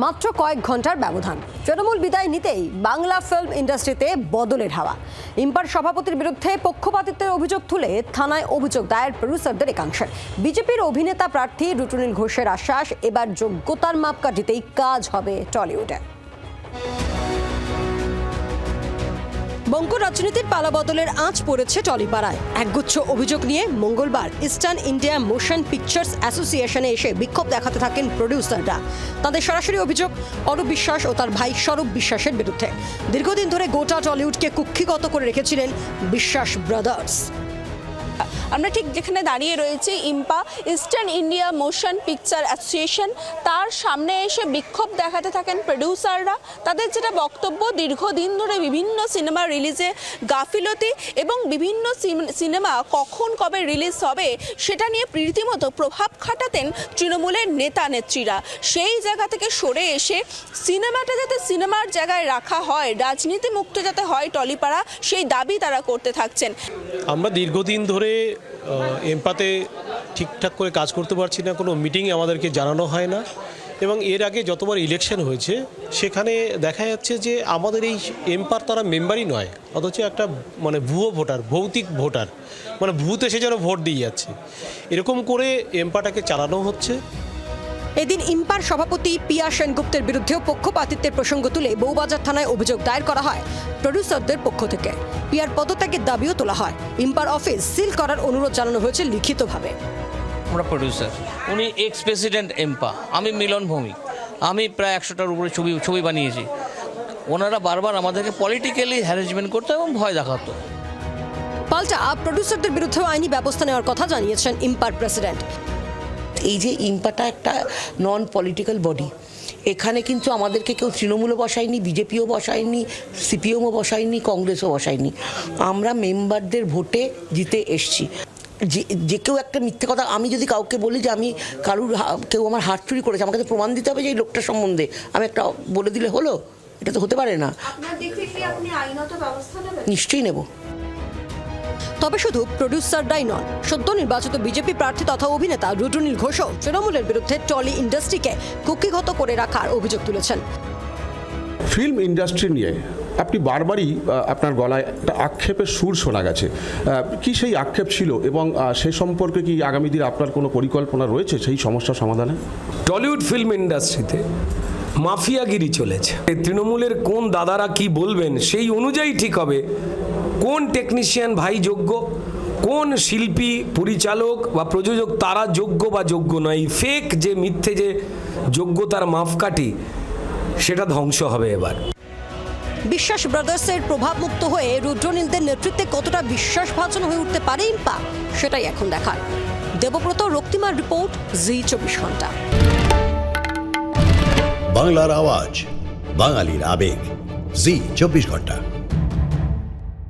মাত্র কয়েক ঘন্টার ব্যবধান, তৃণমূল বিদায় নিতেই বাংলা ফিল্ম ইন্ডাস্ট্রিতে বদলের হাওয়া। ইম্পার সভাপতির বিরুদ্ধে পক্ষপাতিত্বের অভিযোগ তুলে থানায় অভিযোগ দায়ের প্রডিউসারদের একাংশের। বিজেপির অভিনেতা প্রার্থী রুটুনীল ঘোষের আশ্বাস, এবার যোগ্যতার মাপকাঠিতেই কাজ হবে টলিউডে। বঙ্গ রাজনীতির পালাবদলের আঁচ পড়েছে টলিপাড়ায়। একগুচ্ছ অভিযোগ নিয়ে মঙ্গলবার ইস্টার্ন ইন্ডিয়া মোশন পিকচার্স অ্যাসোসিয়েশনে এসে বিক্ষোভ দেখাতে থাকেন প্রডিউসাররা। তাদের সরাসরি অভিযোগ অরূপ বিশ্বাস ও তার ভাই স্বরূপ বিশ্বাসের বিরুদ্ধে। দীর্ঘদিন ধরে গোটা টলিউডকে কুক্ষিগত করে রেখেছিলেন বিশ্বাস ব্রাদার্স। আমরা ঠিক যেখানে দাঁড়িয়ে রয়েছি IMPA eastern India motion picture association, তার সামনে এসে বিক্ষোভ দেখাতে থাকেন প্রডিউসাররা। তাদের যেটা বক্তব্য, দীর্ঘদিন ধরে বিভিন্ন সিনেমা রিলিজে গাফিলতি এবং বিভিন্ন সিনেমা কখন কবে রিলিজ হবে সেটা নিয়ে রীতিমতো প্রভাব খাটাতেন তৃণমূলের নেতা নেত্রীরা। সেই জায়গা থেকে সরে এসে সিনেমাটা যাতে সিনেমার জায়গায় রাখা হয়, রাজনীতি মুক্ত যাতে হয় টলিপাড়া, সেই দাবি তারা করতে থাকছেন। আমরা দীর্ঘদিন ধরে এমপাতে ঠিকঠাক করে কাজ করতে পারছি না, কোনো মিটিংয়ে আমাদেরকে জানানো হয় না, এবং এর আগে যতবার ইলেকশন হয়েছে সেখানে দেখা যাচ্ছে যে আমাদের এই এমপার তারা মেম্বারই নয়, অথচ একটা ভুয়ো ভোটার, ভৌতিক ভোটার, ভূত এসে যেন ভোট দিয়ে যাচ্ছে, এরকম করে এমপাটাকে চালানো হচ্ছে। এদিন ইম্পার সভাপতি পিয়া সেনগুপ্তের বিরুদ্ধেও পক্ষপাতিত্বের প্রসঙ্গ তুলে বউবাজার থানায় অভিযোগ দায়ের করা হয় প্রডিউসারদের পক্ষ থেকে। পিয়ার পদত্যাগের দাবিও তোলা হয়। ইম্পার অফিস সিল করার অনুরোধ জানানো হয়েছে লিখিতভাবে। আমরা প্রডিউসার, উনি এক্স প্রেসিডেন্ট এম্পা, আমি মিলন ভৌমিক, আমি প্রায় 100টার উপরে ছবি বানিয়েছি। ওনারা বারবার আমাদেরকে পলিটিক্যালি হ্যারাসমেন্ট করতো এবং ভয় দেখাতো। পাল্টা প্রডিউসারদের বিরুদ্ধেও আইনি ব্যবস্থা নেওয়ার কথা জানিয়েছেন ইম্পার প্রেসিডেন্ট। এই যে ইম্পাটা একটা নন পলিটিক্যাল বডি, এখানে কিন্তু আমাদেরকে কেউ তৃণমূলও বসায়নি, বিজেপিও বসায়নি, সিপিএমও বসায়নি, কংগ্রেসও বসায়নি। আমরা মেম্বারদের ভোটে জিতে এসছি। যে কেউ একটা মিথ্যে কথা, আমি যদি কাউকে বলি যে আমি কেউ আমার হাত চুরি করেছে, আমাকে তো প্রমাণ দিতে হবে যে এই লোকটার সম্বন্ধে আমি একটা বলে দিলে হলো? এটা তো হতে পারে না। নিশ্চয়ই নেব। তবে শুধু প্রডিউসাররাই নন, সদ্য নির্বাচিত বিজেপি প্রার্থী তথা অভিনেতা রুটুনীল ঘোষও তৃণমূলের বিরুদ্ধে টলি ইন্ডাস্ট্রিকে কুক্ষিগত করে রাখার অভিযোগ তুলেছেন। ফিল্ম ইন্ডাস্ট্রি নিয়ে আপনি বারবারই আপনার গলায় একটা আক্ষেপের সুর শোনা গেছে। কি সেই আক্ষেপ ছিল, এবং সে সম্পর্কে কি আগামী দিনে আপনার কোনো পরিকল্পনা রয়েছে সেই সমস্যা সমাধানে? টলিউড ফিল্ম ইন্ডাস্ট্রিতে মাফিয়াগিরি চলেছে। তৃণমূলের কোন দাদারা কি বলবেন সেই অনুযায়ী ঠিক হবে কোন টেকনিশিয়ান ভাই যোগ্য, কোন শিল্পী, পরিচালক বা প্রযোজক তারা যোগ্য বা যোগ্য নয়। ফেক যে মিথ্যে যে যোগ্যতার মাপকাঠি, সেটা ধ্বংস হবে এবার। বিশ্বাস ব্রাদার্সের প্রভাবমুক্ত হয়ে রুদ্রনীলদের নেতৃত্বে কতটা বিশ্বাসভাজন হয়ে উঠতে পারে ইম্পা, সেটাই এখন দেখার। দেবব্রত, রক্তিমার রিপোর্ট, জি24 ঘন্টা। বাংলার আওয়াজ, বাঙালির আবেগ, জি24 ঘন্টা।